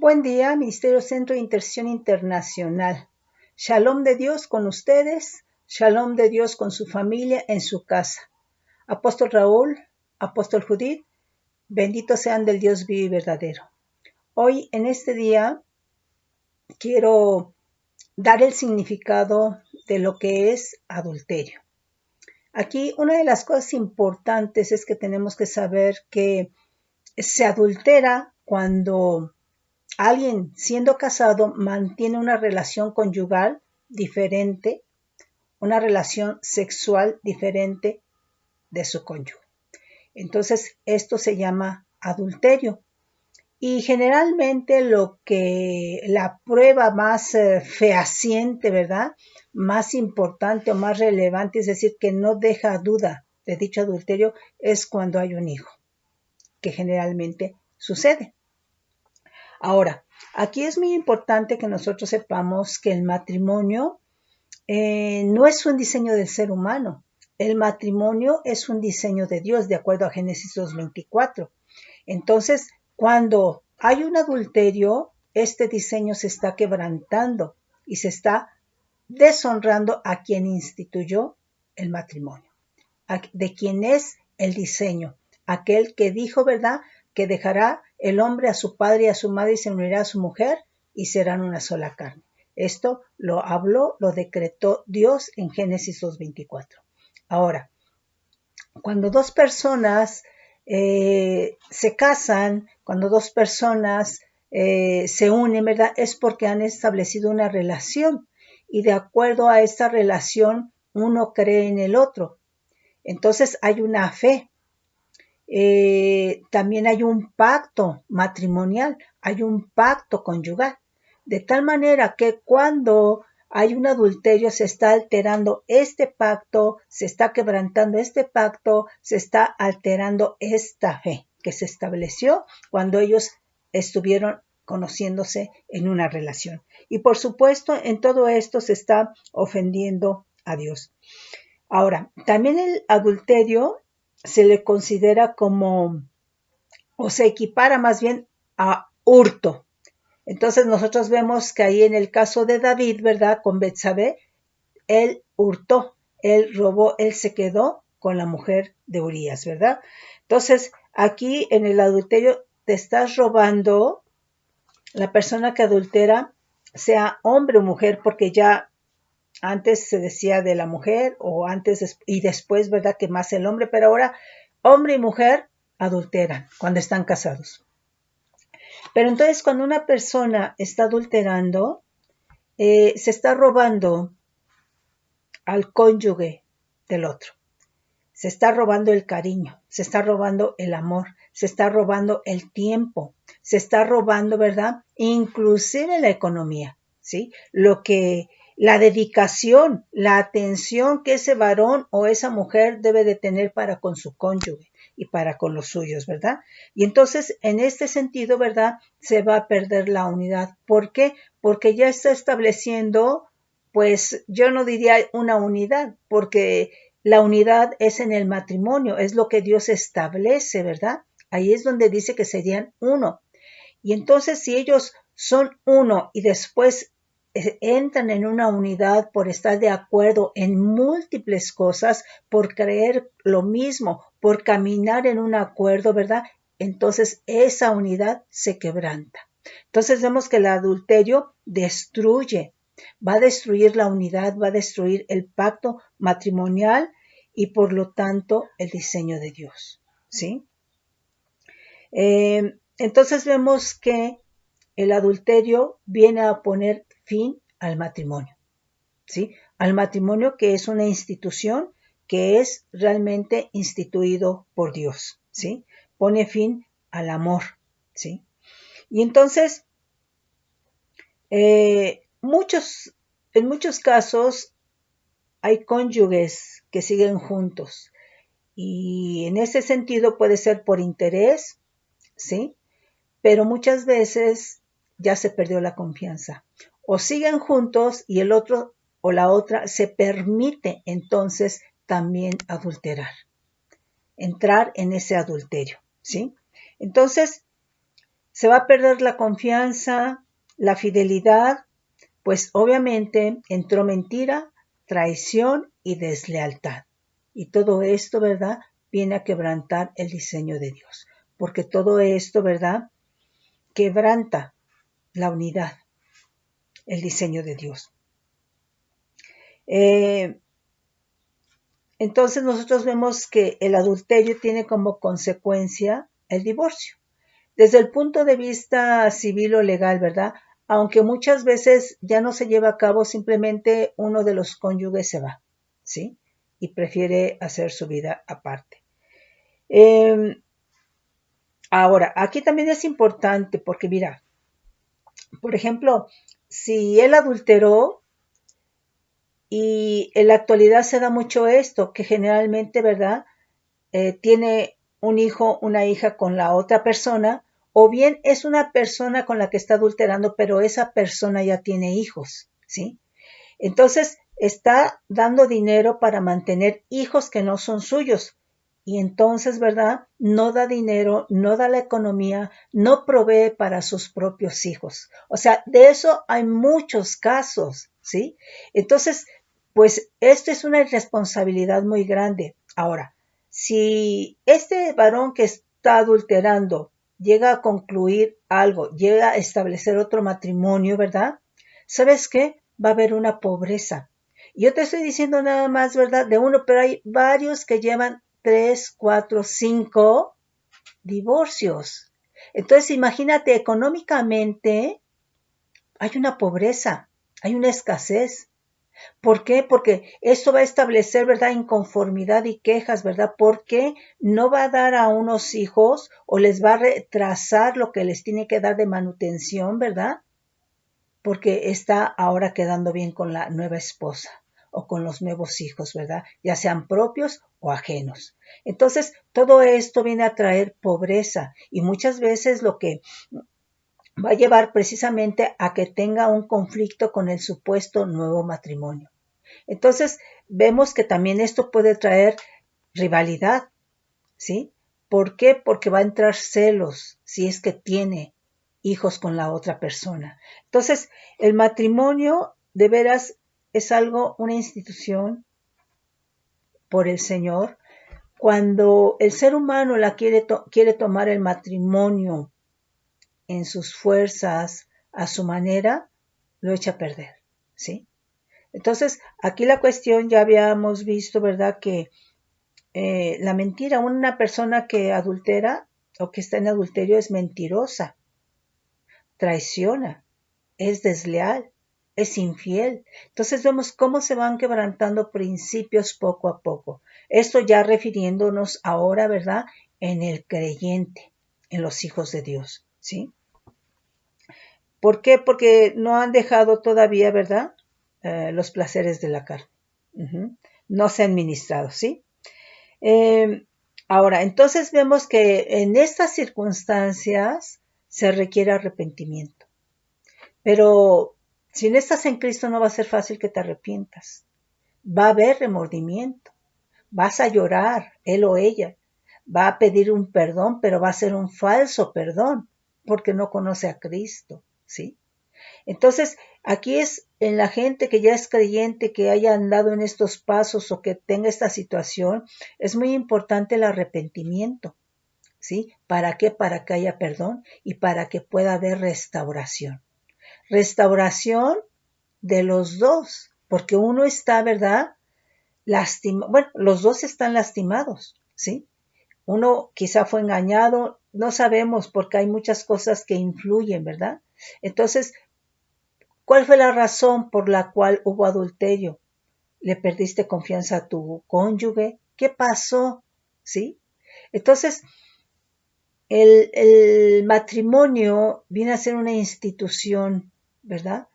Buen día, Ministerio Centro de Intercesión Internacional. Shalom de Dios con ustedes, shalom de Dios con su familia en su casa. Apóstol Raúl, Apóstol Judith, benditos sean del Dios vivo y verdadero. Hoy, en este día, quiero dar el significado de lo que es adulterio. Aquí, una de las cosas importantes es que tenemos que saber que se adultera cuando alguien siendo casado mantiene una relación conyugal diferente, una relación sexual diferente de su cónyuge. Entonces, esto se llama adulterio. Y generalmente la prueba más fehaciente, ¿verdad? Más importante o más relevante, es decir, que no deja duda de dicho adulterio, es cuando hay un hijo, que generalmente sucede. Ahora, aquí es muy importante que nosotros sepamos que el matrimonio no es un diseño del ser humano. El matrimonio es un diseño de Dios, de acuerdo a Génesis 2:24. Entonces, cuando hay un adulterio, este diseño se está quebrantando y se está deshonrando a quien instituyó el matrimonio, de quien es el diseño, aquel que dijo, ¿verdad?, que dejará el hombre a su padre y a su madre y se unirá a su mujer y serán una sola carne. Esto lo habló, lo decretó Dios en Génesis 2:24. Ahora, cuando dos personas se casan, cuando dos personas se unen, ¿verdad?, es porque han establecido una relación y de acuerdo a esta relación uno cree en el otro. Entonces hay una fe. También hay un pacto matrimonial, hay un pacto conyugal, de tal manera que cuando hay un adulterio se está alterando este pacto, se está quebrantando este pacto, se está alterando esta fe que se estableció cuando ellos estuvieron conociéndose en una relación. Y por supuesto, en todo esto se está ofendiendo a Dios. Ahora, también el adulterio se le considera como, o se equipara más bien a hurto. Entonces nosotros vemos que ahí en el caso de David, ¿verdad?, con Betsabé, él hurtó, él robó, él se quedó con la mujer de Urías, ¿verdad? Entonces, aquí en el adulterio te estás robando, la persona que adultera, sea hombre o mujer, porque ya antes se decía de la mujer o antes y después, ¿verdad?, que más el hombre, pero ahora hombre y mujer adulteran cuando están casados. Pero entonces cuando una persona está adulterando, se está robando al cónyuge del otro. Se está robando el cariño, se está robando el amor, se está robando el tiempo, se está robando, ¿verdad?, inclusive la economía, ¿sí? La dedicación, la atención que ese varón o esa mujer debe de tener para con su cónyuge y para con los suyos, ¿verdad? Y entonces, en este sentido, ¿verdad?, se va a perder la unidad. ¿Por qué? Porque ya está estableciendo, pues, yo no diría una unidad, porque la unidad es en el matrimonio, es lo que Dios establece, ¿verdad? Ahí es donde dice que serían uno. Y entonces, si ellos son uno y después entran en una unidad por estar de acuerdo en múltiples cosas, por creer lo mismo, por caminar en un acuerdo, ¿verdad?, entonces esa unidad se quebranta. Entonces vemos que el adulterio destruye, va a destruir la unidad, va a destruir el pacto matrimonial y por lo tanto el diseño de Dios, ¿sí? Entonces vemos que el adulterio viene a poner fin al matrimonio, ¿sí? Al matrimonio, que es una institución que es realmente instituido por Dios, ¿sí? Pone fin al amor, ¿sí? Y entonces, en muchos casos hay cónyuges que siguen juntos y en ese sentido puede ser por interés, ¿sí? Pero muchas veces ya se perdió la confianza. O siguen juntos y el otro o la otra se permite entonces también adulterar, entrar en ese adulterio, ¿sí? Entonces, Se va a perder la confianza, la fidelidad, pues obviamente entró mentira, traición y deslealtad. Y todo esto, ¿verdad?, viene a quebrantar el diseño de Dios. Porque todo esto, ¿verdad?, quebranta la unidad, el diseño de Dios. Entonces nosotros vemos que el adulterio tiene como consecuencia el divorcio. Desde el punto de vista civil o legal, ¿verdad? Aunque muchas veces ya no se lleva a cabo, simplemente uno de los cónyuges se va, ¿sí? Y prefiere hacer su vida aparte. Ahora, aquí también es importante porque, mira, por ejemplo, si él adulteró, y en la actualidad se da mucho esto, que generalmente, ¿verdad?, tiene un hijo, una hija con la otra persona, o bien es una persona con la que está adulterando, pero esa persona ya tiene hijos, ¿sí? Entonces está dando dinero para mantener hijos que no son suyos. Y entonces, ¿verdad?, no da dinero, no da la economía, no provee para sus propios hijos. O sea, de eso hay muchos casos, ¿sí? Entonces, pues esto es una irresponsabilidad muy grande. Ahora, si este varón que está adulterando llega a concluir algo, llega a establecer otro matrimonio, ¿verdad? ¿Sabes qué? Va a haber una pobreza. Yo te estoy diciendo nada más, ¿verdad?, de uno, pero hay varios que llevan 3, 4, 5 divorcios. Entonces, imagínate, económicamente hay una pobreza, hay una escasez. ¿Por qué? Porque esto va a establecer, ¿verdad?, inconformidad y quejas, ¿verdad? Porque no va a dar a unos hijos o les va a retrasar lo que les tiene que dar de manutención, ¿verdad? Porque está ahora quedando bien con la nueva esposa o con los nuevos hijos, ¿verdad? Ya sean propios o ajenos. Entonces, todo esto viene a traer pobreza y muchas veces lo que va a llevar precisamente a que tenga un conflicto con el supuesto nuevo matrimonio. Entonces, vemos que también esto puede traer rivalidad, ¿sí? ¿Por qué? Porque va a entrar celos si es que tiene hijos con la otra persona. Entonces, el matrimonio de veras es algo, una institución por el Señor. Cuando el ser humano quiere tomar el matrimonio en sus fuerzas, a su manera, lo echa a perder, ¿sí? Entonces, aquí la cuestión ya habíamos visto, ¿verdad?, que la mentira, una persona que adultera o que está en adulterio es mentirosa, traiciona, es desleal, es infiel. Entonces vemos cómo se van quebrantando principios poco a poco. Esto ya refiriéndonos ahora, ¿verdad?, en el creyente, en los hijos de Dios, ¿sí? ¿Por qué? Porque no han dejado todavía, ¿verdad?, los placeres de la carne. No se han ministrado, ¿sí? Ahora, entonces vemos que en estas circunstancias se requiere arrepentimiento. Pero si no estás en Cristo no va a ser fácil que te arrepientas. Va a haber remordimiento. Vas a llorar, él o ella. Va a pedir un perdón, pero va a ser un falso perdón, porque no conoce a Cristo, ¿sí? Entonces, aquí es en la gente que ya es creyente, que haya andado en estos pasos o que tenga esta situación, es muy importante el arrepentimiento, ¿sí? ¿Para qué? Para que haya perdón y para que pueda haber restauración. Restauración de los dos, porque uno está, ¿verdad?, lastimado. Bueno, los dos están lastimados, ¿sí? Uno quizá fue engañado, no sabemos porque hay muchas cosas que influyen, ¿verdad? Entonces, ¿cuál fue la razón por la cual hubo adulterio? ¿Le perdiste confianza a tu cónyuge? ¿Qué pasó? ¿Sí? Entonces, el matrimonio viene a ser una institución, ¿verdad?,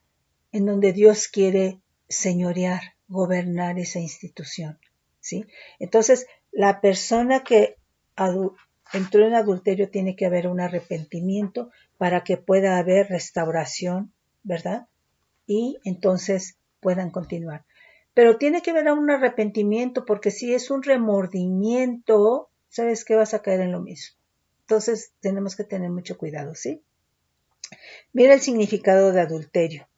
en donde Dios quiere señorear, gobernar esa institución, ¿sí? Entonces, la persona que entró en adulterio tiene que haber un arrepentimiento para que pueda haber restauración, ¿verdad? Y entonces puedan continuar. Pero tiene que haber un arrepentimiento, porque si es un remordimiento, ¿sabes qué? Vas a caer en lo mismo. Entonces tenemos que tener mucho cuidado, ¿sí? Mira el significado de adulterio.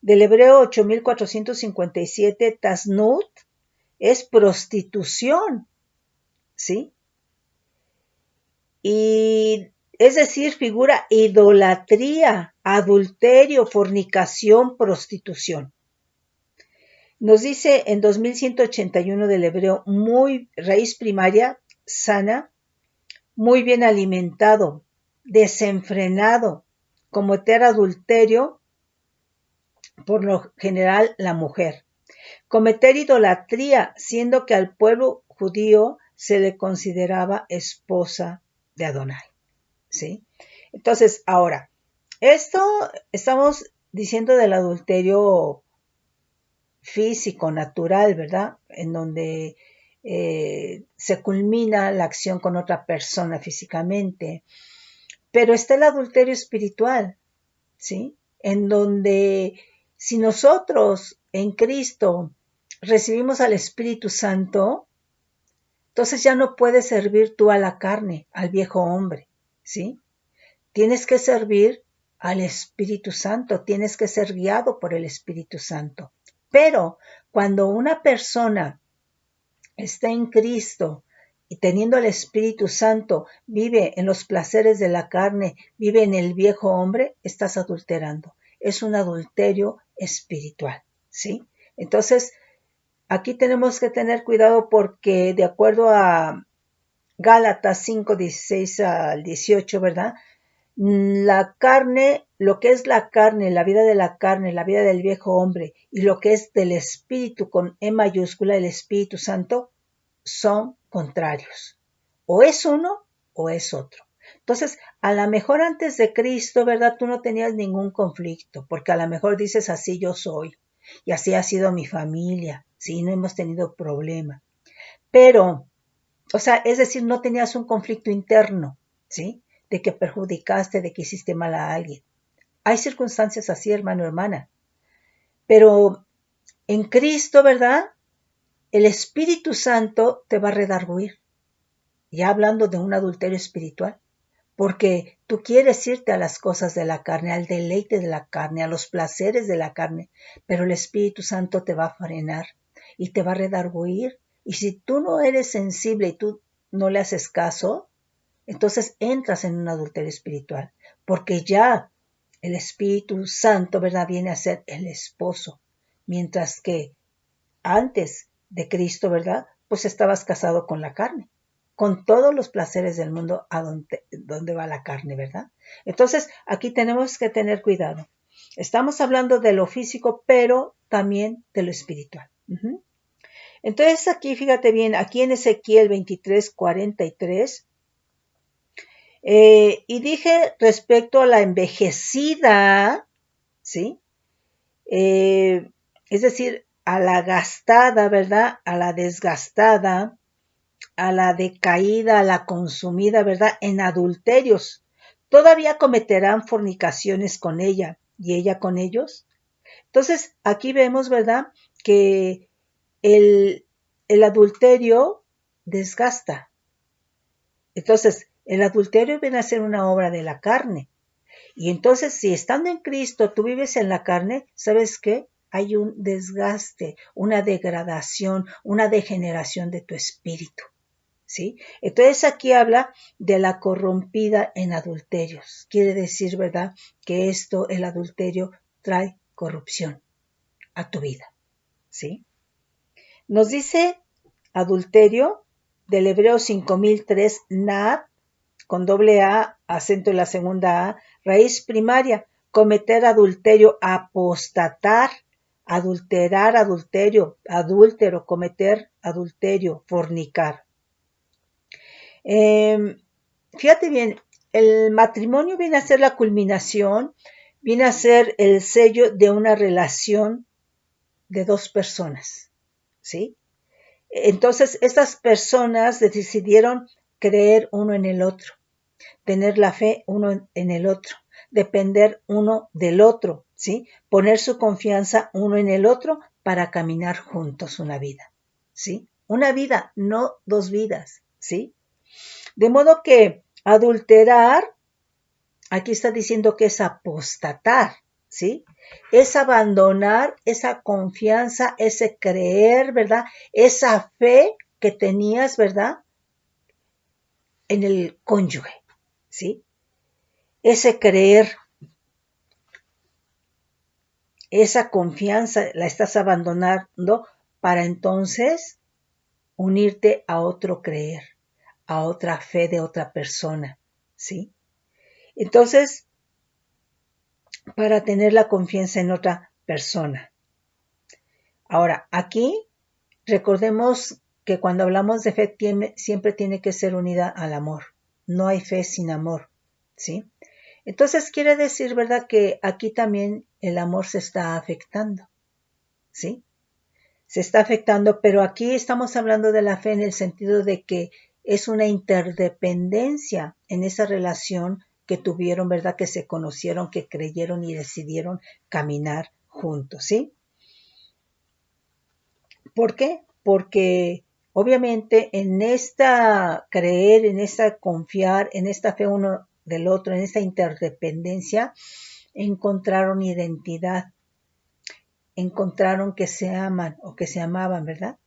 Del hebreo 8457, tasnut es prostitución, ¿sí? Y es decir, figura idolatría, adulterio, fornicación, prostitución. Nos dice en 2181 del hebreo, muy raíz primaria, sana, muy bien alimentado, desenfrenado, cometer adulterio, por lo general la mujer. Cometer idolatría, siendo que al pueblo judío se le consideraba esposa de Adonai, ¿sí? Entonces, ahora, esto estamos diciendo del adulterio físico, natural, ¿verdad? En donde se culmina la acción con otra persona físicamente. Pero está el adulterio espiritual, ¿sí? En donde si nosotros en Cristo recibimos al Espíritu Santo, entonces ya no puedes servir tú a la carne, al viejo hombre, ¿sí? Tienes que servir al Espíritu Santo, tienes que ser guiado por el Espíritu Santo. Pero cuando una persona está en Cristo y teniendo el Espíritu Santo, vive en los placeres de la carne, vive en el viejo hombre, estás adulterando. Es un adulterio espiritual, ¿sí? Entonces, aquí tenemos que tener cuidado porque de acuerdo a Gálatas 5, 16 al 18, ¿verdad? La carne, lo que es la carne, la vida de la carne, la vida del viejo hombre y lo que es del espíritu con E mayúscula, el Espíritu Santo, son contrarios. O es uno o es otro. Entonces, a lo mejor antes de Cristo, ¿verdad? Tú no tenías ningún conflicto, porque a lo mejor dices así yo soy, y así ha sido mi familia, sí, no hemos tenido problema. Pero, o sea, es decir, no tenías un conflicto interno, ¿sí? De que perjudicaste, de que hiciste mal a alguien. Hay circunstancias así, hermano, hermana. Pero en Cristo, ¿verdad? El Espíritu Santo te va a redarguir. Ya hablando de un adulterio espiritual, porque tú quieres irte a las cosas de la carne, al deleite de la carne, a los placeres de la carne, pero el Espíritu Santo te va a frenar y te va a redarguir. Y si tú no eres sensible y tú no le haces caso, entonces entras en un adulterio espiritual, porque ya el Espíritu Santo, ¿verdad?, viene a ser el esposo, mientras que antes de Cristo, ¿verdad?, pues estabas casado con la carne, con todos los placeres del mundo a donde va la carne, ¿verdad? Entonces, aquí tenemos que tener cuidado. Estamos hablando de lo físico, pero también de lo espiritual. Entonces, aquí, fíjate bien, aquí en Ezequiel 23:43, y dije respecto a la envejecida, ¿sí? Es decir, a la gastada, ¿verdad? A la desgastada, a la decaída, a la consumida, ¿verdad? En adulterios. Todavía cometerán fornicaciones con ella y ella con ellos. Entonces, aquí vemos, ¿verdad? Que el adulterio desgasta. Entonces, el adulterio viene a ser una obra de la carne. Y entonces, si estando en Cristo tú vives en la carne, ¿sabes qué? Hay un desgaste, una degradación, una degeneración de tu espíritu, ¿sí? Entonces aquí habla de la corrompida en adulterios. Quiere decir, ¿verdad?, que esto, el adulterio, trae corrupción a tu vida, ¿sí? Nos dice adulterio del hebreo 5003, nad, con doble A, acento en la segunda A, raíz primaria, cometer adulterio, apostatar, adulterar, adulterio, adúltero, cometer adulterio, fornicar. Fíjate bien, el matrimonio viene a ser la culminación, viene a ser el sello de una relación de dos personas, ¿sí? Entonces, estas personas decidieron creer uno en el otro, tener la fe uno en el otro, depender uno del otro, ¿sí? Poner su confianza uno en el otro para caminar juntos una vida, ¿sí? Una vida, no dos vidas, ¿sí? De modo que adulterar aquí está diciendo que es apostatar, ¿sí? Es abandonar esa confianza, ese creer, ¿verdad? Esa fe que tenías, ¿verdad? En el cónyuge, ¿sí? Ese creer, esa confianza la estás abandonando para entonces unirte a otro creer, a otra fe de otra persona, ¿sí? Entonces, para tener la confianza en otra persona. Ahora, aquí recordemos que cuando hablamos de fe siempre tiene que ser unida al amor. No hay fe sin amor, ¿sí? Entonces quiere decir, ¿verdad?, que aquí también el amor se está afectando, ¿sí? Se está afectando, pero aquí estamos hablando de la fe en el sentido de que es una interdependencia en esa relación que tuvieron, ¿verdad?, que se conocieron, que creyeron y decidieron caminar juntos, ¿sí? ¿Por qué? Porque obviamente en esta creer, en esta confiar, en esta fe uno del otro, en esta interdependencia, encontraron identidad, encontraron que se aman o que se amaban, ¿verdad?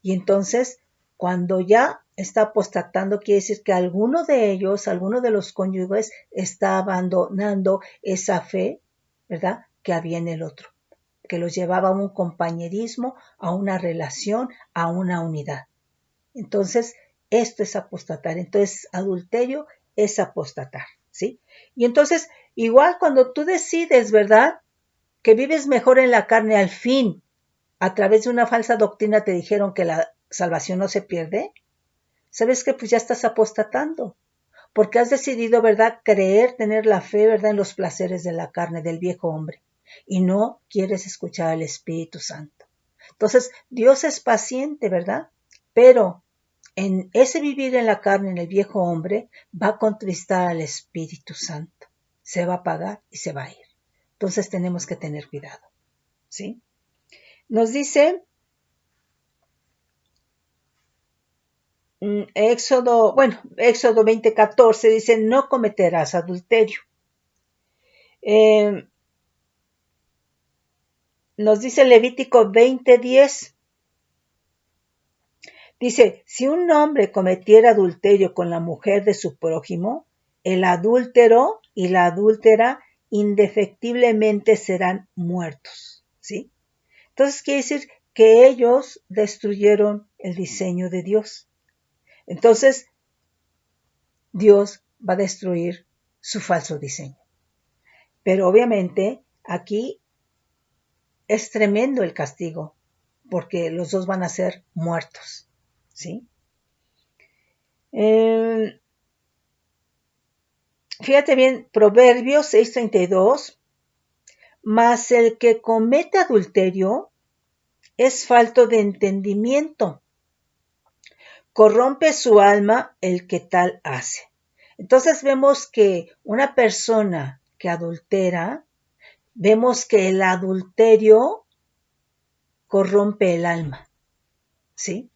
Y entonces, cuando ya está apostatando, quiere decir que alguno de ellos, alguno de los cónyuges, está abandonando esa fe, ¿verdad?, que había en el otro, que los llevaba a un compañerismo, a una relación, a una unidad. Entonces, esto es apostatar. Entonces, adulterio es apostatar, ¿sí? Y entonces, igual cuando tú decides, ¿verdad?, que vives mejor en la carne al fin, a través de una falsa doctrina te dijeron que la salvación no se pierde, ¿sabes qué? Pues ya estás apostatando, porque has decidido, ¿verdad?, creer, tener la fe, ¿verdad?, en los placeres de la carne, del viejo hombre, y no quieres escuchar al Espíritu Santo. Entonces, Dios es paciente, ¿verdad? Pero en ese vivir en la carne, en el viejo hombre, va a contristar al Espíritu Santo. Se va a apagar y se va a ir. Entonces tenemos que tener cuidado, ¿sí? Nos dice Éxodo 20:14 dice, no cometerás adulterio. Nos dice Levítico 20:10, dice, si un hombre cometiera adulterio con la mujer de su prójimo, el adúltero y la adúltera indefectiblemente serán muertos, ¿sí? Entonces quiere decir que ellos destruyeron el diseño de Dios. Entonces, Dios va a destruir su falso diseño. Pero obviamente aquí es tremendo el castigo, porque los dos van a ser muertos, ¿sí? Fíjate bien, Proverbios 6:32, mas el que comete adulterio es falto de entendimiento, corrompe su alma el que tal hace. Entonces vemos que una persona que adultera, vemos que el adulterio corrompe el alma, ¿sí?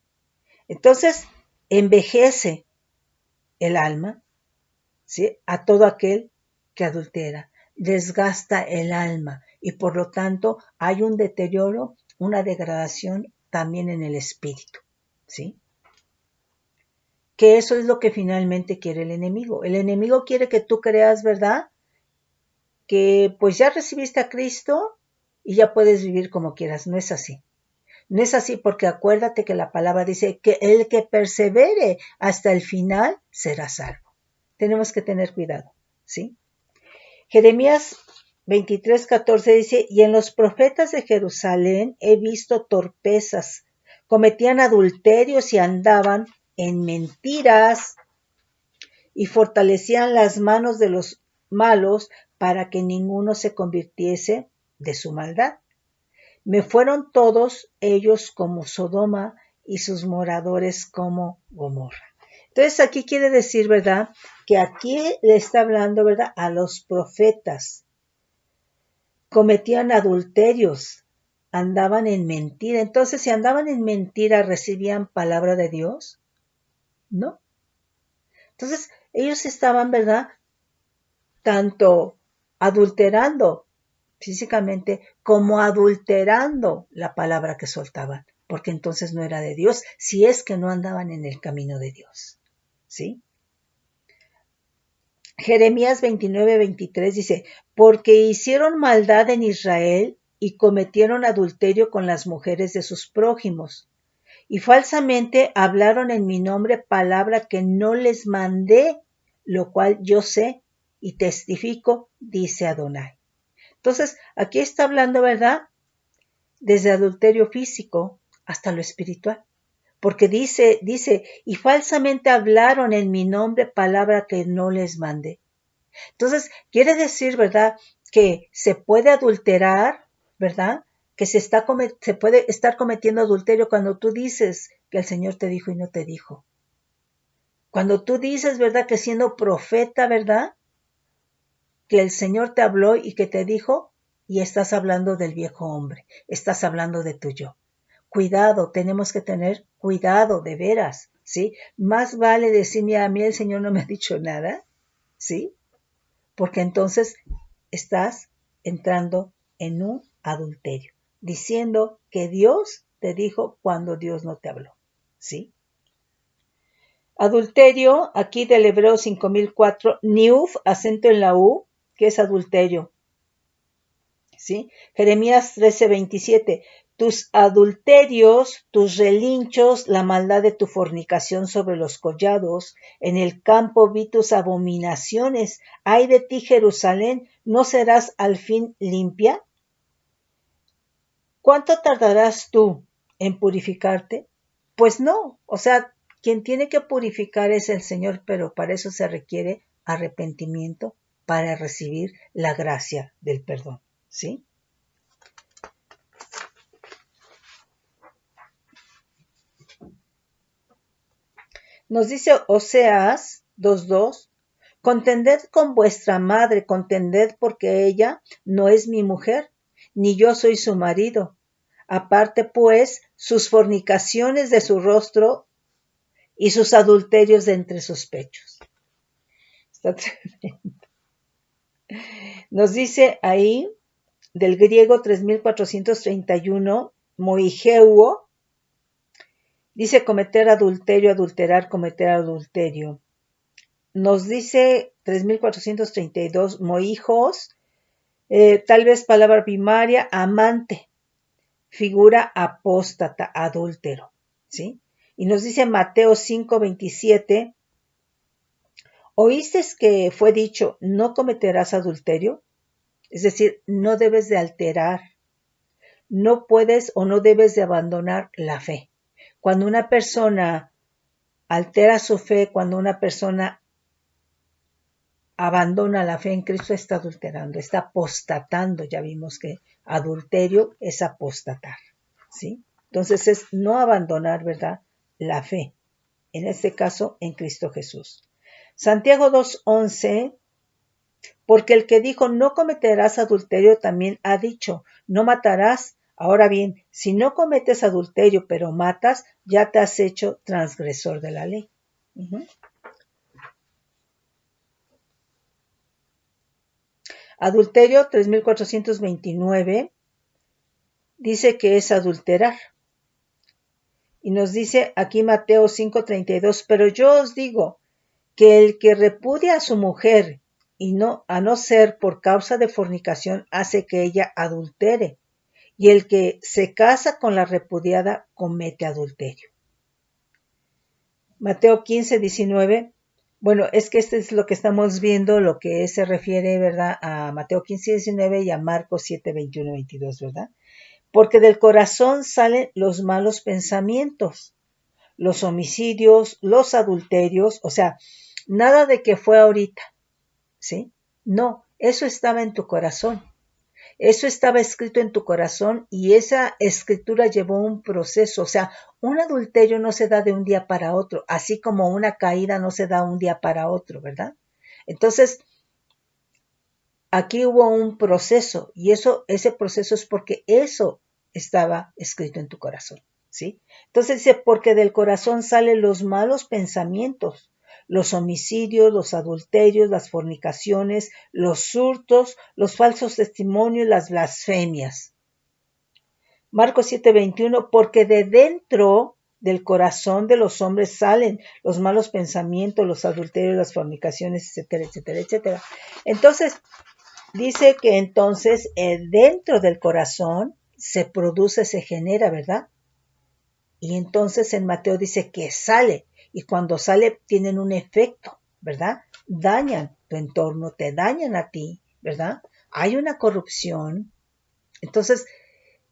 Entonces envejece el alma, ¿sí?, a todo aquel que adultera, desgasta el alma y por lo tanto hay un deterioro, una degradación también en el espíritu, ¿sí? Que eso es lo que finalmente quiere el enemigo. El enemigo quiere que tú creas, ¿verdad?, que pues ya recibiste a Cristo y ya puedes vivir como quieras. No es así. No es así porque acuérdate que la palabra dice que el que persevere hasta el final será salvo. Tenemos que tener cuidado, ¿sí? Jeremías 23:14 dice, y en los profetas de Jerusalén he visto torpezas, cometían adulterios y andaban en mentiras y fortalecían las manos de los malos para que ninguno se convirtiese de su maldad. Me fueron todos ellos como Sodoma y sus moradores como Gomorra. Entonces aquí quiere decir, ¿verdad?, que aquí le está hablando, ¿verdad?, a los profetas. Cometían adulterios, andaban en mentira. Entonces, si andaban en mentira, ¿recibían palabra de Dios? No. Entonces, ellos estaban, ¿verdad?, tanto adulterando físicamente como adulterando la palabra que soltaban, porque entonces no era de Dios, si es que no andaban en el camino de Dios. ¿Sí? Jeremías 29:23 dice, porque hicieron maldad en Israel y cometieron adulterio con las mujeres de sus prójimos, y falsamente hablaron en mi nombre palabra que no les mandé, lo cual yo sé y testifico, dice Adonai. Entonces, aquí está hablando, ¿verdad? Desde adulterio físico hasta lo espiritual. Porque dice, y falsamente hablaron en mi nombre palabra que no les mandé. Entonces, quiere decir, ¿verdad? Que se puede adulterar, ¿verdad? Que se puede estar cometiendo adulterio cuando tú dices que el Señor te dijo y no te dijo. Cuando tú dices, ¿verdad? Que siendo profeta, ¿verdad? Que el Señor te habló y que te dijo y estás hablando del viejo hombre, estás hablando de tu yo. Cuidado, tenemos que tener cuidado, de veras, ¿sí? Más vale decirme a mí el Señor no me ha dicho nada, ¿sí? Porque entonces estás entrando en un adulterio, diciendo que Dios te dijo cuando Dios no te habló, ¿sí? Adulterio, aquí del Hebreo 5004, niuf, acento en la U, que es adulterio, ¿sí? Jeremías 13:27, tus adulterios, tus relinchos, la maldad de tu fornicación sobre los collados, en el campo vi tus abominaciones, ay de ti Jerusalén, ¿no serás al fin limpia? ¿Cuánto tardarás tú en purificarte? Pues no, o sea, quien tiene que purificar es el Señor, pero para eso se requiere arrepentimiento para recibir la gracia del perdón, ¿sí? Nos dice Oseas 2:2, contended con vuestra madre, contended porque ella no es mi mujer, ni yo soy su marido. Aparte pues sus fornicaciones de su rostro y sus adulterios de entre sus pechos. Está tremendo. Nos dice ahí, del griego 3431, moigeuo, dice cometer adulterio, adulterar, cometer adulterio. Nos dice 3432, mohijos, tal vez palabra primaria, amante, figura apóstata, adúltero, ¿sí? Y nos dice Mateo 5:27, ¿oíste que fue dicho, no cometerás adulterio? Es decir, no debes de alterar, no puedes o no debes de abandonar la fe. Cuando una persona altera su fe, cuando una persona abandona la fe en Cristo, está adulterando, está apostatando. Ya vimos que adulterio es apostatar, ¿sí? Entonces es no abandonar, ¿verdad? La fe, en este caso en Cristo Jesús. Santiago 2:11, porque el que dijo no cometerás adulterio también ha dicho no matarás. Ahora bien, si no cometes adulterio pero matas, ya te has hecho transgresor de la ley. Adulterio 3429 dice que es adulterar. Y nos dice aquí Mateo 5:32, pero yo os digo que el que repudia a su mujer y no a no ser por causa de fornicación hace que ella adultere, y el que se casa con la repudiada comete adulterio. Mateo 15:19, bueno, es que este es lo que estamos viendo, lo que se refiere, ¿verdad?, a Mateo 15:19 y a Marcos 7:21-22, ¿verdad? Porque del corazón salen los malos pensamientos, los homicidios, los adulterios, o sea, nada de que fue ahorita, ¿sí? No, eso estaba en tu corazón. Eso estaba escrito en tu corazón y esa escritura llevó un proceso. O sea, un adulterio no se da de un día para otro, así como una caída no se da un día para otro, ¿verdad? Entonces, aquí hubo un proceso y ese proceso es porque eso estaba escrito en tu corazón, ¿sí? Entonces dice, porque del corazón salen los malos pensamientos, los homicidios, los adulterios, las fornicaciones, los hurtos, los falsos testimonios, las blasfemias. Marcos 7:21, porque de dentro del corazón de los hombres salen los malos pensamientos, los adulterios, las fornicaciones, etcétera, etcétera, etcétera. Entonces, dice que entonces dentro del corazón se produce, se genera, ¿verdad? Y entonces en Mateo dice que sale, y cuando sale tienen un efecto, ¿verdad? Dañan tu entorno, te dañan a ti, ¿verdad? Hay una corrupción. Entonces,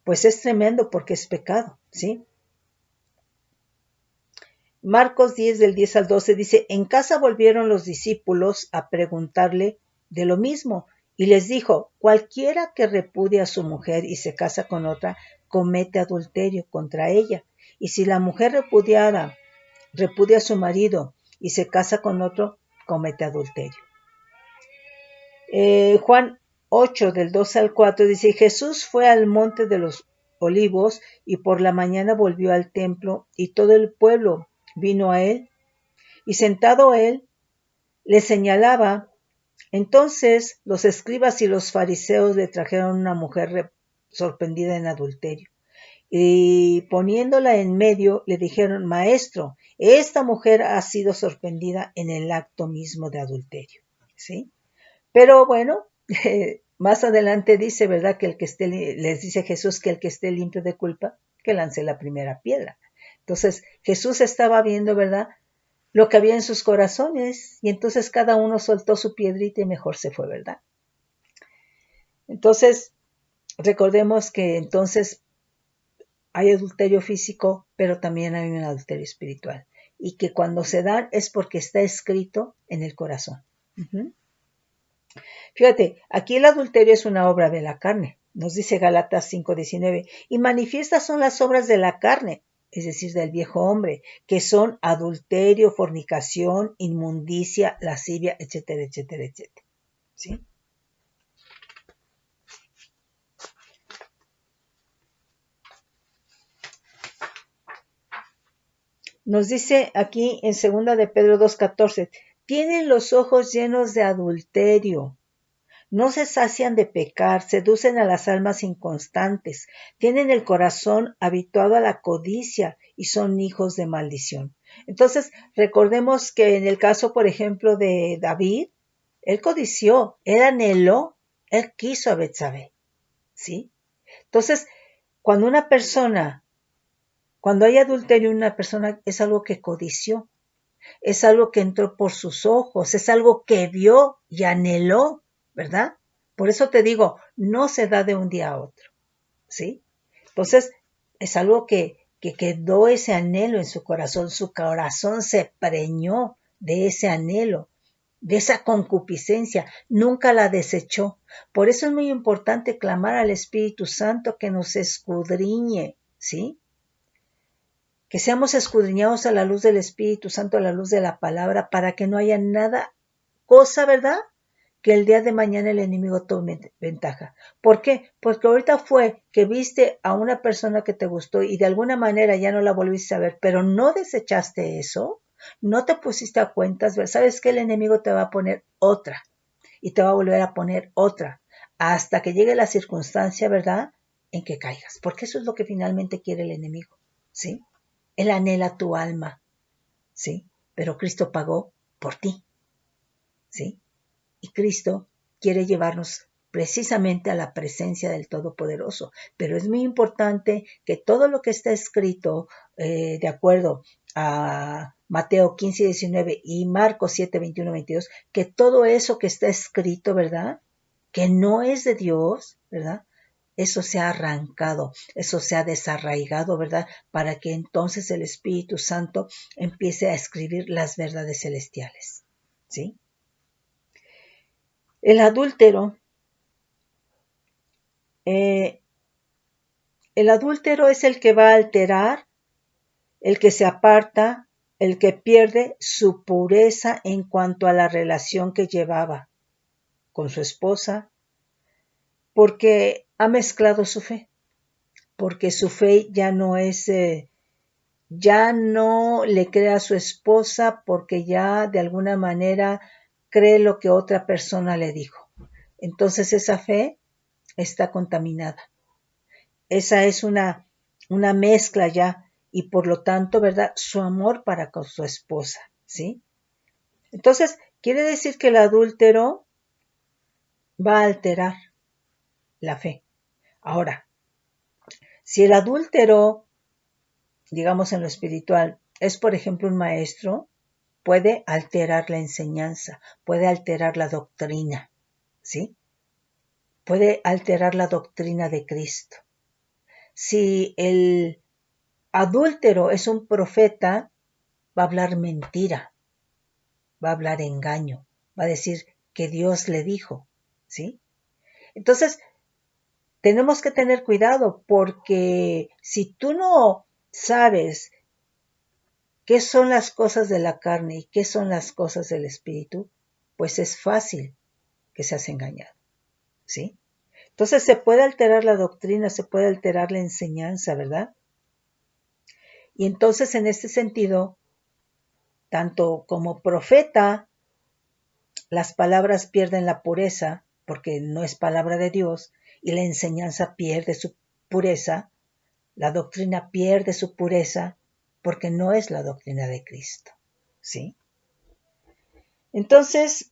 pues es tremendo porque es pecado, ¿sí? Marcos 10 del 10 al 12 dice, en casa volvieron los discípulos a preguntarle de lo mismo y les dijo, cualquiera que repudie a su mujer y se casa con otra, comete adulterio contra ella. Y si la mujer repudia a su marido y se casa con otro, comete adulterio. Juan 8 del 2 al 4 dice, Jesús fue al monte de los olivos y por la mañana volvió al templo y todo el pueblo vino a él y sentado él le señalaba. Entonces los escribas y los fariseos le trajeron una mujer sorprendida en adulterio y poniéndola en medio le dijeron, Maestro, esta mujer ha sido sorprendida en el acto mismo de adulterio, ¿sí? Pero bueno, más adelante dice, ¿verdad? Que les dice Jesús que el que esté limpio de culpa, que lance la primera piedra. Entonces Jesús estaba viendo, ¿verdad? Lo que había en sus corazones y entonces cada uno soltó su piedrita y mejor se fue, ¿verdad? Entonces, recordemos que entonces hay adulterio físico, pero también hay un adulterio espiritual. Y que cuando se dan es porque está escrito en el corazón. Uh-huh. Fíjate, aquí el adulterio es una obra de la carne. Nos dice Gálatas 5:19. Y manifiestas son las obras de la carne, es decir, del viejo hombre, que son adulterio, fornicación, inmundicia, lascivia, etcétera, etcétera, etcétera. ¿Sí? Nos dice aquí en 2 de Pedro 2:14, tienen los ojos llenos de adulterio, no se sacian de pecar, seducen a las almas inconstantes, tienen el corazón habituado a la codicia y son hijos de maldición. Entonces, recordemos que en el caso, por ejemplo, de David, él codició, él anheló, él quiso a Betsabé, ¿sí? Entonces, cuando hay adulterio en una persona, es algo que codició, es algo que entró por sus ojos, es algo que vio y anheló, ¿verdad? Por eso te digo, no se da de un día a otro, ¿sí? Entonces, es algo que quedó ese anhelo en su corazón se preñó de ese anhelo, de esa concupiscencia, nunca la desechó. Por eso es muy importante clamar al Espíritu Santo que nos escudriñe, ¿sí? Que seamos escudriñados a la luz del Espíritu Santo, a la luz de la palabra, para que no haya cosa, ¿verdad? Que el día de mañana el enemigo tome ventaja. ¿Por qué? Porque ahorita fue que viste a una persona que te gustó y de alguna manera ya no la volviste a ver, pero no desechaste eso, no te pusiste a cuentas, ¿sabes qué? El enemigo te va a poner otra y te va a volver a poner otra hasta que llegue la circunstancia, ¿verdad? En que caigas, porque eso es lo que finalmente quiere el enemigo, ¿sí? Él anhela tu alma, ¿sí? Pero Cristo pagó por ti, ¿sí? Y Cristo quiere llevarnos precisamente a la presencia del Todopoderoso. Pero es muy importante que todo lo que está escrito, de acuerdo a Mateo 15:19 y Marcos 7:21-22, que todo eso que está escrito, ¿verdad? Que no es de Dios, ¿verdad? Eso se ha arrancado, eso se ha desarraigado, ¿verdad? Para que entonces el Espíritu Santo empiece a escribir las verdades celestiales, ¿sí? El adúltero, el adúltero es el que va a alterar, el que se aparta, el que pierde su pureza en cuanto a la relación que llevaba con su esposa, porque ha mezclado su fe, porque su fe ya no es ya no le cree a su esposa porque ya de alguna manera cree lo que otra persona le dijo. Entonces esa fe está contaminada. Esa es una mezcla ya y por lo tanto, ¿verdad? Su amor para con su esposa, ¿sí? Entonces, quiere decir que el adúltero va a alterar la fe. Ahora, si el adúltero, digamos en lo espiritual, es por ejemplo un maestro, puede alterar la enseñanza, puede alterar la doctrina, ¿sí? Puede alterar la doctrina de Cristo. Si el adúltero es un profeta, va a hablar mentira, va a hablar engaño, va a decir que Dios le dijo, ¿sí? Entonces, tenemos que tener cuidado porque si tú no sabes qué son las cosas de la carne y qué son las cosas del espíritu, pues es fácil que seas engañado, ¿sí? Entonces se puede alterar la doctrina, se puede alterar la enseñanza, ¿verdad? Y entonces en este sentido, tanto como profeta, las palabras pierden la pureza porque no es palabra de Dios y la enseñanza pierde su pureza, la doctrina pierde su pureza porque no es la doctrina de Cristo, ¿sí? Entonces,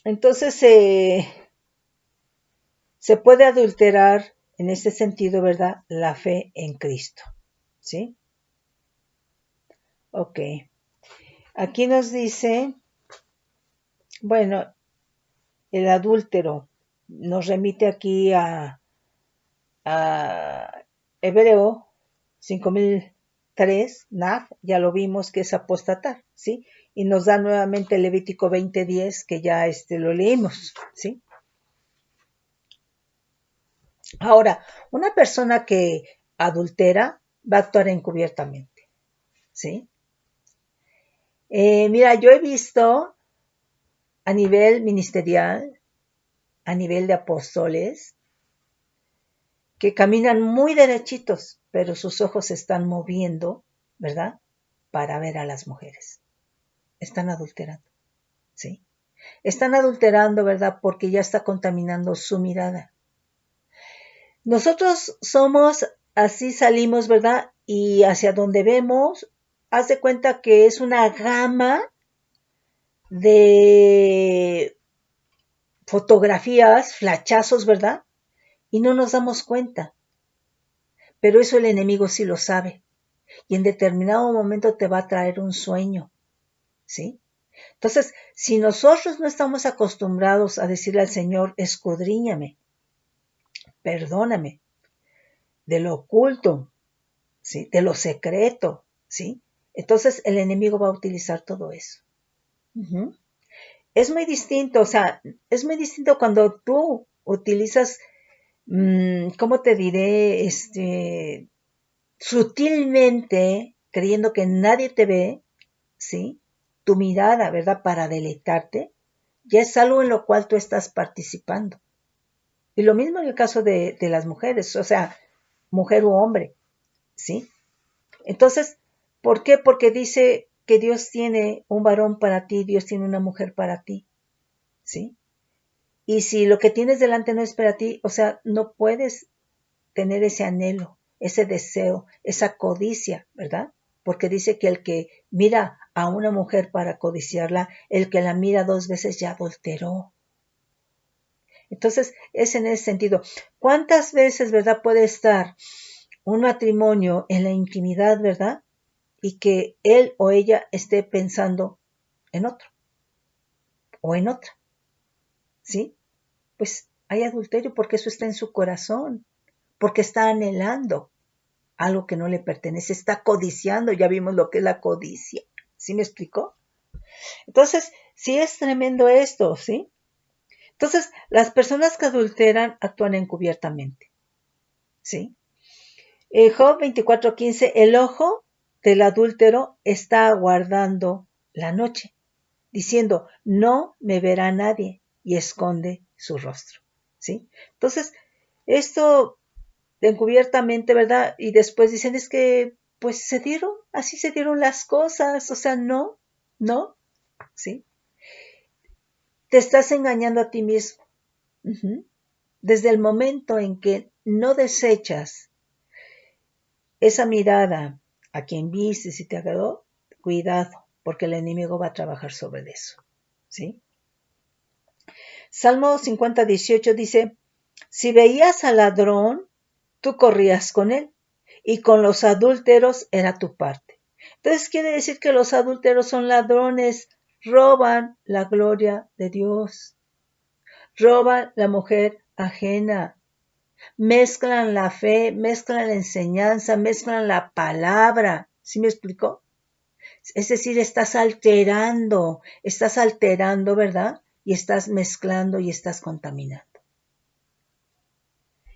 entonces se puede adulterar en este sentido, ¿verdad? La fe en Cristo, ¿sí? Ok. Aquí nos dice, bueno, el adúltero nos remite aquí a Hebreo 5003, Naf, ya lo vimos que es apostatar, ¿sí? Y nos da nuevamente Levítico 20:10, que ya lo leímos, ¿sí? Ahora, una persona que adultera va a actuar encubiertamente, ¿sí? Mira, yo he visto a nivel ministerial, a nivel de apóstoles, que caminan muy derechitos, pero sus ojos se están moviendo, ¿verdad? Para ver a las mujeres. Están adulterando, ¿sí? Están adulterando, ¿verdad? Porque ya está contaminando su mirada. Nosotros somos, así salimos, ¿verdad? Y hacia donde vemos, haz de cuenta que es una gama de fotografías, flachazos, ¿verdad? Y no nos damos cuenta. Pero eso el enemigo sí lo sabe. Y en determinado momento te va a traer un sueño, ¿sí? Entonces, si nosotros no estamos acostumbrados a decirle al Señor, escudriñame, perdóname, de lo oculto, ¿sí? De lo secreto, ¿sí? Entonces el enemigo va a utilizar todo eso. Uh-huh. Es muy distinto, o sea, es muy distinto cuando tú utilizas, ¿cómo te diré? Sutilmente, creyendo que nadie te ve, ¿sí? Tu mirada, ¿verdad? Para deleitarte, ya es algo en lo cual tú estás participando. Y lo mismo en el caso de las mujeres, o sea, mujer u hombre, ¿sí? Entonces, ¿por qué? Porque dice que Dios tiene un varón para ti, Dios tiene una mujer para ti, ¿sí? Y si lo que tienes delante no es para ti, o sea, no puedes tener ese anhelo, ese deseo, esa codicia, ¿verdad? Porque dice que el que mira a una mujer para codiciarla, el que la mira 2 veces ya adulteró. Entonces, es en ese sentido. ¿Cuántas veces, verdad, puede estar un matrimonio en la intimidad, verdad? Y que él o ella esté pensando en otro o en otra, ¿sí? Pues hay adulterio porque eso está en su corazón, porque está anhelando algo que no le pertenece, está codiciando, ya vimos lo que es la codicia, ¿sí me explicó? Entonces, sí es tremendo esto, ¿sí? Entonces, las personas que adulteran actúan encubiertamente, ¿sí? Job 24:15, el ojo del adúltero está aguardando la noche, diciendo, no me verá nadie, y esconde su rostro, ¿sí? Entonces, esto encubiertamente, ¿verdad? Y después dicen, es que, pues así se dieron las cosas, o sea, no, ¿sí? Te estás engañando a ti mismo. Ujú. Desde el momento en que no desechas esa mirada a quien viste y te agradó, cuidado, porque el enemigo va a trabajar sobre eso, ¿sí? Salmo 50:18 dice, si veías al ladrón, tú corrías con él, y con los adúlteros era tu parte. Entonces quiere decir que los adúlteros son ladrones, roban la gloria de Dios, roban la mujer ajena, mezclan la fe, mezclan la enseñanza, mezclan la palabra. ¿Sí me explicó? Es decir, estás alterando, ¿verdad? Y estás mezclando y estás contaminando.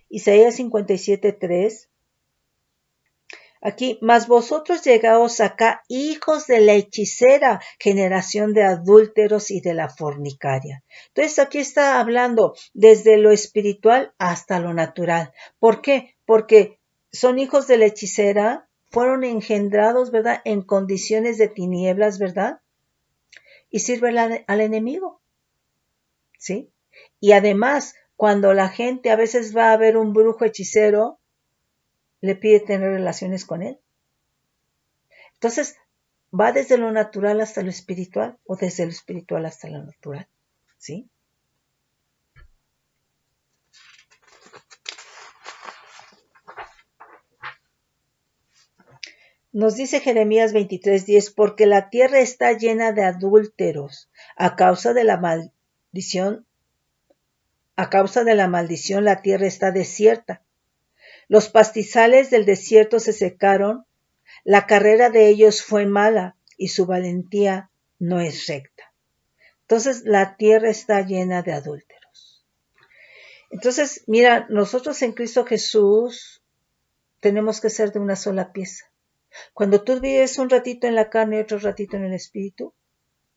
Isaías 57:3. Aquí, mas vosotros llegaos acá, hijos de la hechicera, generación de adúlteros y de la fornicaria. Entonces aquí está hablando desde lo espiritual hasta lo natural. ¿Por qué? Porque son hijos de la hechicera, fueron engendrados, ¿verdad? En condiciones de tinieblas, ¿verdad? Y sirven al enemigo, ¿sí? Y además, cuando la gente a veces va a ver un brujo hechicero, le pide tener relaciones con él. Entonces, va desde lo natural hasta lo espiritual o desde lo espiritual hasta lo natural, ¿sí? Nos dice Jeremías 23:10, porque la tierra está llena de adúlteros a causa de la maldición. A causa de la maldición la tierra está desierta. Los pastizales del desierto se secaron, la carrera de ellos fue mala y su valentía no es recta. Entonces la tierra está llena de adúlteros. Entonces, mira, nosotros en Cristo Jesús tenemos que ser de una sola pieza. Cuando tú vives un ratito en la carne y otro ratito en el espíritu,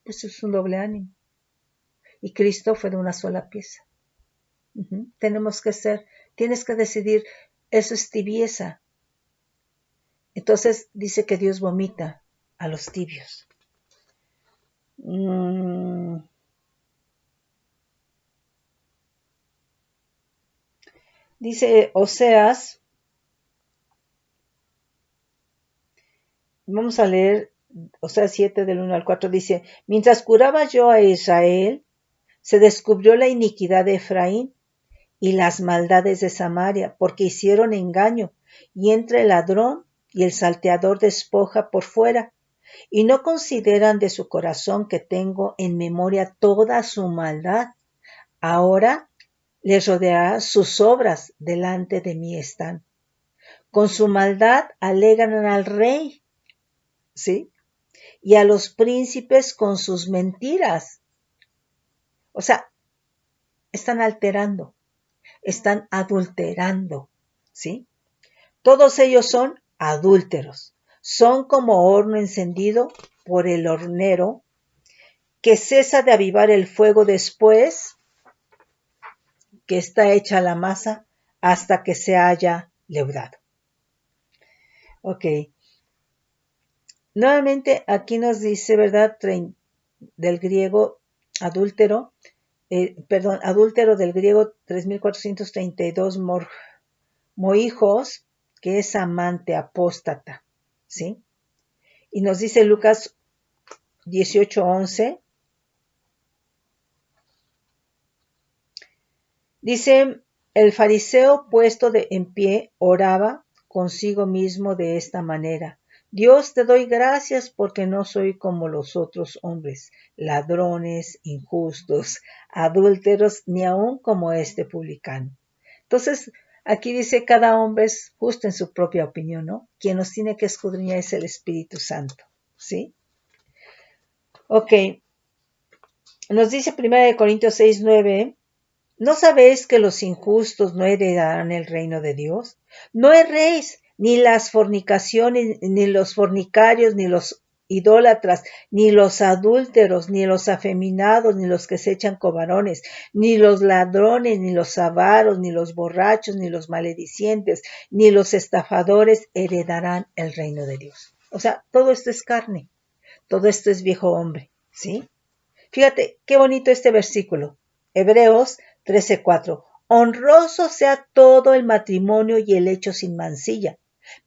pues es un doble ánimo. Y Cristo fue de una sola pieza. Tenemos que tienes que decidir, eso es tibieza. Entonces dice que Dios vomita a los tibios. Dice Oseas, vamos a leer Oseas 7 del 1 al 4, dice, mientras curaba yo a Israel, se descubrió la iniquidad de Efraín y las maldades de Samaria, porque hicieron engaño, y entre el ladrón y el salteador despoja por fuera, y no consideran de su corazón que tengo en memoria toda su maldad. Ahora les rodeará sus obras, delante de mí están. Con su maldad alegran al rey, ¿sí? Y a los príncipes con sus mentiras. O sea, están alterando, están adulterando, ¿sí? Todos ellos son adúlteros, son como horno encendido por el hornero, que cesa de avivar el fuego después que está hecha la masa hasta que se haya leudado. Ok. Nuevamente aquí nos dice, ¿verdad? Del griego adúltero, adúltero del griego 3432 moijos, que es amante, apóstata, ¿sí? Y nos dice Lucas 18:11, dice, el fariseo puesto en pie oraba consigo mismo de esta manera, Dios, te doy gracias porque no soy como los otros hombres, ladrones, injustos, adúlteros, ni aun como este publicano. Entonces, aquí dice, cada hombre es justo en su propia opinión, ¿no? Quien nos tiene que escudriñar es el Espíritu Santo, ¿sí? Ok, nos dice 1 Corintios 6:9, ¿no sabéis que los injustos no heredarán el reino de Dios? No erréis, ni las fornicaciones, ni los fornicarios, ni los idólatras, ni los adúlteros, ni los afeminados, ni los que se echan covarones, ni los ladrones, ni los avaros, ni los borrachos, ni los maledicientes, ni los estafadores heredarán el reino de Dios. O sea, todo esto es carne, todo esto es viejo hombre, ¿sí? Fíjate, qué bonito este versículo. Hebreos 13:4. Honroso sea todo el matrimonio y el hecho sin mancilla,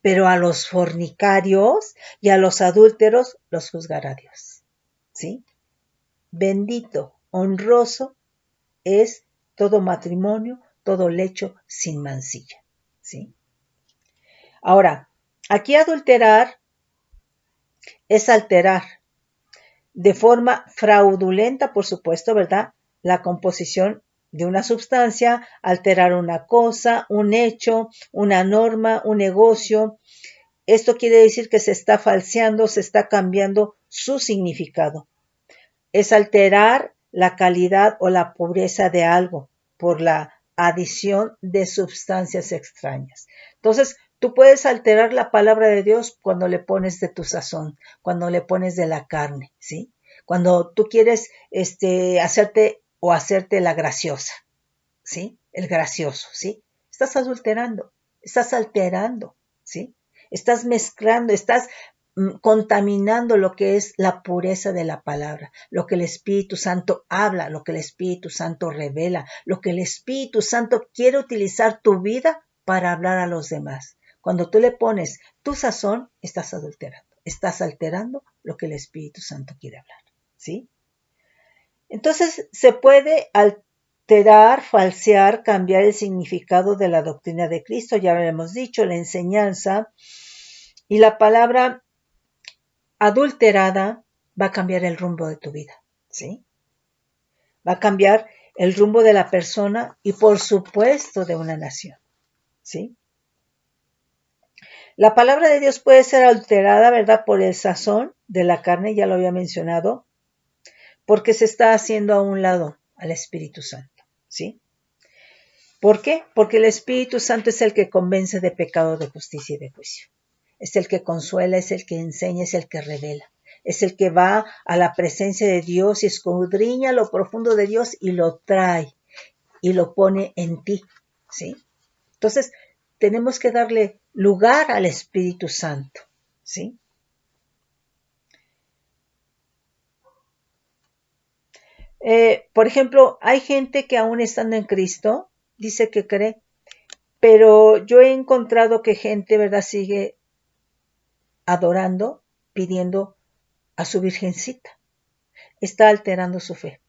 pero a los fornicarios y a los adúlteros los juzgará Dios. ¿Sí? Bendito, honroso es todo matrimonio, todo lecho sin mancilla. ¿Sí? Ahora, aquí adulterar es alterar de forma fraudulenta, por supuesto, ¿verdad? La composición de una sustancia, alterar una cosa, un hecho, una norma, un negocio. Esto quiere decir que se está falseando, se está cambiando su significado. Es alterar la calidad o la pureza de algo por la adición de sustancias extrañas. Entonces, tú puedes alterar la palabra de Dios cuando le pones de tu sazón, cuando le pones de la carne, ¿sí? Cuando tú quieres hacerte la graciosa, ¿sí? El gracioso, ¿sí? Estás adulterando, estás alterando, ¿sí? Estás mezclando, estás contaminando lo que es la pureza de la palabra, lo que el Espíritu Santo habla, lo que el Espíritu Santo revela, lo que el Espíritu Santo quiere utilizar tu vida para hablar a los demás. Cuando tú le pones tu sazón, estás adulterando, estás alterando lo que el Espíritu Santo quiere hablar, ¿sí? Entonces, se puede alterar, falsear, cambiar el significado de la doctrina de Cristo, ya lo hemos dicho, la enseñanza, y la palabra adulterada va a cambiar el rumbo de tu vida, ¿sí? Va a cambiar el rumbo de la persona y, por supuesto, de una nación, ¿sí? La palabra de Dios puede ser alterada, ¿verdad?, por el sazón de la carne, ya lo había mencionado, porque se está haciendo a un lado al Espíritu Santo, ¿sí? ¿Por qué? Porque el Espíritu Santo es el que convence de pecado, de justicia y de juicio. Es el que consuela, es el que enseña, es el que revela. Es el que va a la presencia de Dios y escudriña lo profundo de Dios y lo trae y lo pone en ti, ¿sí? Entonces, tenemos que darle lugar al Espíritu Santo, ¿sí? Por ejemplo, hay gente que aún estando en Cristo dice que cree, pero yo he encontrado que gente, ¿verdad?, sigue adorando, pidiendo a su virgencita. Está alterando su fe,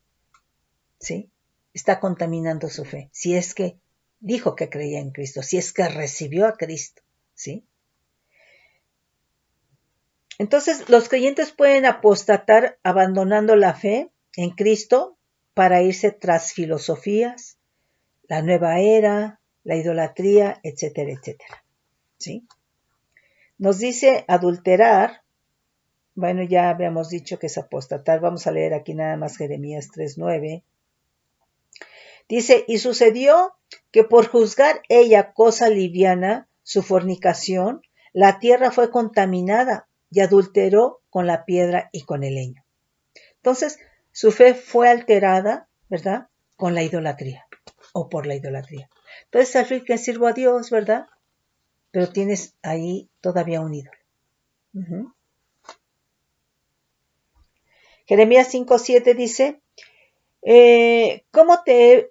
¿sí? Está contaminando su fe. Si es que dijo que creía en Cristo, si es que recibió a Cristo, ¿sí? Entonces, los creyentes pueden apostatar abandonando la fe en Cristo para irse tras filosofías, la nueva era, la idolatría, etcétera, etcétera, ¿sí? Nos dice adulterar. Bueno, ya habíamos dicho que es apostatar. Vamos a leer aquí nada más Jeremías 3:9. Dice, y sucedió que por juzgar ella cosa liviana, su fornicación, la tierra fue contaminada y adulteró con la piedra y con el leño. Entonces, su fe fue alterada, ¿verdad?, con la idolatría o por la idolatría. Entonces, al fin que sirvo a Dios, ¿verdad? Pero tienes ahí todavía un ídolo. Uh-huh. Jeremías 5:7 dice, ¿cómo te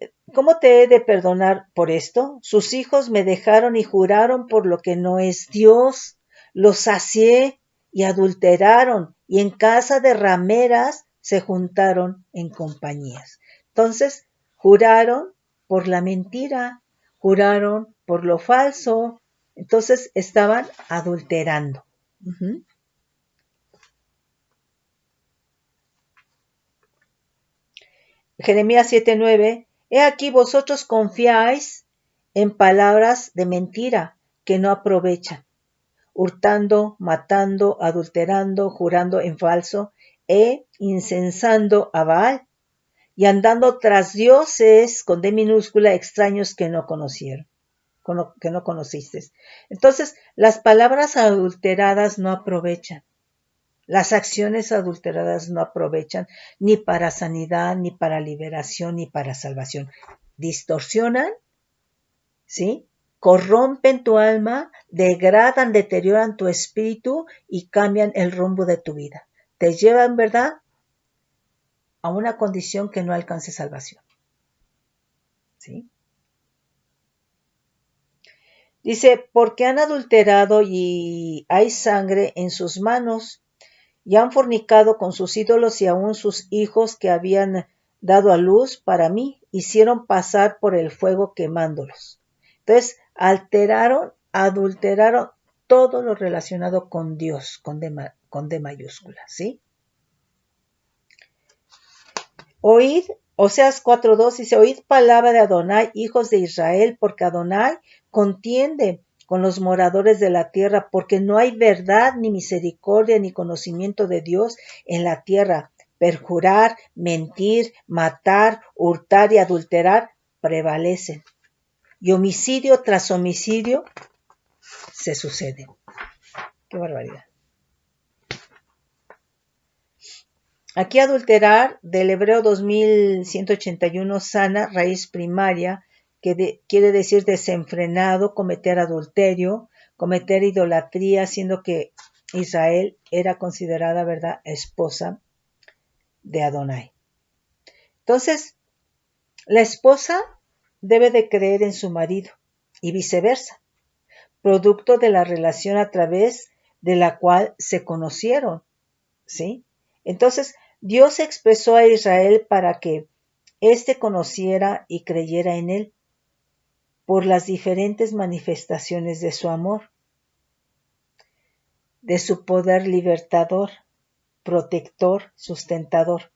he de perdonar por esto? Sus hijos me dejaron y juraron por lo que no es Dios. Los sacié y adulteraron, y en casa de rameras se juntaron en compañías. Entonces, juraron por la mentira, juraron por lo falso. Entonces, estaban adulterando. Uh-huh. Jeremías 7:9, he aquí vosotros confiáis en palabras de mentira que no aprovechan, hurtando, matando, adulterando, jurando en falso, e incensando a Baal, y andando tras dioses con D minúscula extraños que no conocieron, que no conociste. Entonces, las palabras adulteradas no aprovechan. Las acciones adulteradas no aprovechan ni para sanidad, ni para liberación, ni para salvación. Distorsionan, ¿sí? Corrompen tu alma, degradan, deterioran tu espíritu y cambian el rumbo de tu vida. Te llevan, ¿verdad?, a una condición que no alcance salvación. ¿Sí? Dice, porque han adulterado y hay sangre en sus manos, y han fornicado con sus ídolos, y aún sus hijos que habían dado a luz para mí, hicieron pasar por el fuego quemándolos. Entonces, adulteraron todo lo relacionado con Dios, con D mayúscula, ¿sí? Oíd, Oseas 4:2 dice, oíd palabra de Adonai, hijos de Israel, porque Adonai contiende con los moradores de la tierra, porque no hay verdad, ni misericordia, ni conocimiento de Dios en la tierra. Perjurar, mentir, matar, hurtar y adulterar prevalecen. Y homicidio tras homicidio se suceden. ¡Qué barbaridad! Aquí adulterar, del hebreo 2181, sana, raíz primaria, que quiere decir desenfrenado, cometer adulterio, cometer idolatría, siendo que Israel era considerada, ¿verdad?, esposa de Adonai. Entonces, la esposa debe de creer en su marido y viceversa, producto de la relación a través de la cual se conocieron, ¿sí? Entonces, Dios expresó a Israel para que éste conociera y creyera en él por las diferentes manifestaciones de su amor, de su poder libertador, protector, sustentador.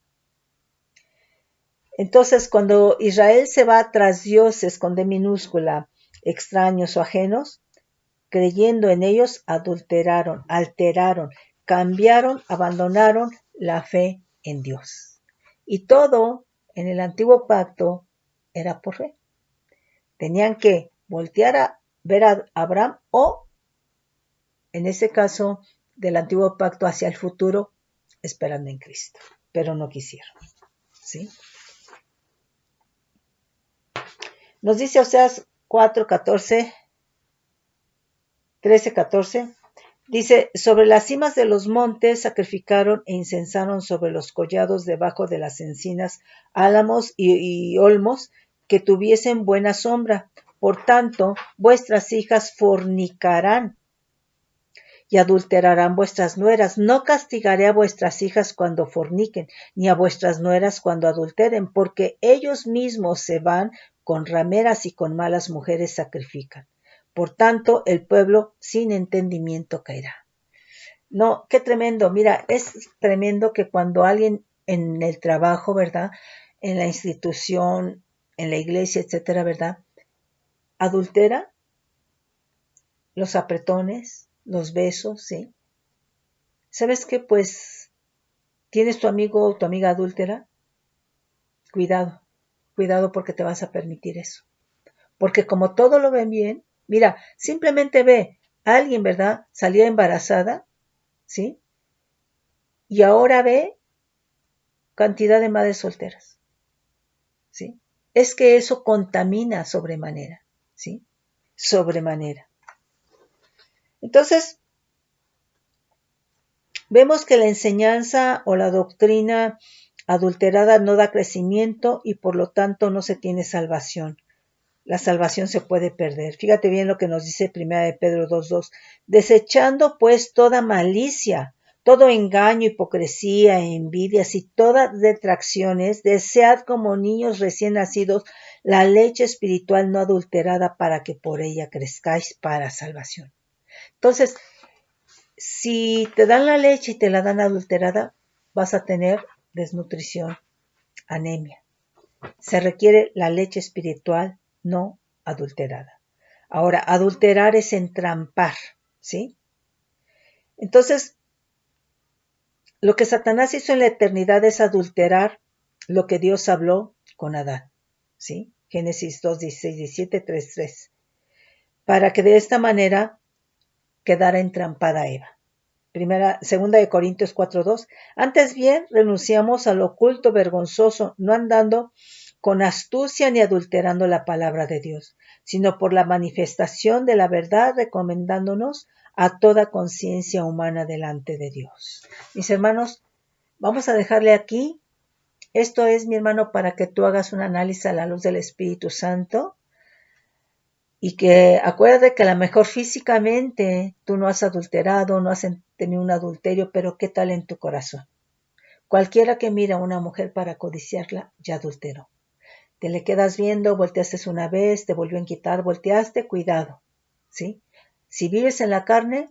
Entonces, cuando Israel se va tras dioses con D minúscula, extraños o ajenos, creyendo en ellos, adulteraron, alteraron, cambiaron, abandonaron la fe en Dios. Y todo en el antiguo pacto era por fe. Tenían que voltear a ver a Abraham o, en ese caso, del antiguo pacto hacia el futuro, esperando en Cristo. Pero no quisieron. ¿Sí? Nos dice Oseas 4:14, 13:14. Dice, sobre las cimas de los montes sacrificaron e incensaron sobre los collados debajo de las encinas, álamos y olmos que tuviesen buena sombra. Por tanto, vuestras hijas fornicarán y adulterarán vuestras nueras. No castigaré a vuestras hijas cuando forniquen, ni a vuestras nueras cuando adulteren, porque ellos mismos se van con rameras y con malas mujeres sacrifican. Por tanto, el pueblo sin entendimiento caerá. No, qué tremendo. Mira, es tremendo que cuando alguien en el trabajo, ¿verdad?, en la institución, en la iglesia, etcétera, ¿verdad?, adultera, los apretones, los besos, ¿sí? ¿Sabes qué? Pues, ¿tienes tu amigo o tu amiga adúltera? Cuidado, cuidado porque te vas a permitir eso. Porque como todo lo ven bien, mira, simplemente ve a alguien, ¿verdad?, salía embarazada, ¿sí? Y ahora ve cantidad de madres solteras, ¿sí? Es que eso contamina sobremanera, ¿sí? Sobremanera. Entonces, vemos que la enseñanza o la doctrina adulterada no da crecimiento y por lo tanto no se tiene salvación. La salvación se puede perder. Fíjate bien lo que nos dice 1 de Pedro 2:2. Desechando pues toda malicia, todo engaño, hipocresía, envidias y todas detracciones, desead como niños recién nacidos la leche espiritual no adulterada para que por ella crezcáis para salvación. Entonces, si te dan la leche y te la dan adulterada, vas a tener desnutrición, anemia. Se requiere la leche espiritual no adulterada. Ahora, adulterar es entrampar, ¿sí? Entonces, lo que Satanás hizo en la eternidad es adulterar lo que Dios habló con Adán, ¿sí? Génesis 2:16, 17, 3:3. Para que de esta manera quedara entrampada Eva. Segunda de Corintios 4:2. Antes bien, renunciamos al oculto vergonzoso, no andando con astucia ni adulterando la palabra de Dios, sino por la manifestación de la verdad, recomendándonos a toda conciencia humana delante de Dios. Mis hermanos, vamos a dejarle aquí. Esto es, mi hermano, para que tú hagas un análisis a la luz del Espíritu Santo. Y que acuérdate que a lo mejor físicamente tú no has adulterado, no has tenido un adulterio, pero ¿qué tal en tu corazón? Cualquiera que mira a una mujer para codiciarla, ya adulteró. Te le quedas viendo, volteaste una vez, te volvió a quitar, volteaste, cuidado, ¿sí? Si vives en la carne,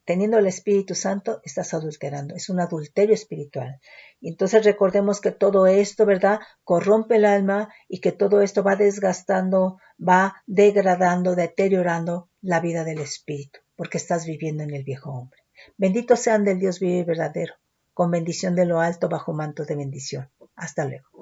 teniendo el Espíritu Santo, estás adulterando. Es un adulterio espiritual. Y entonces recordemos que todo esto, ¿verdad?, corrompe el alma y que todo esto va desgastando, va degradando, deteriorando la vida del espíritu, porque estás viviendo en el viejo hombre. Benditos sean del Dios vivo y verdadero, con bendición de lo alto bajo manto de bendición. Hasta luego.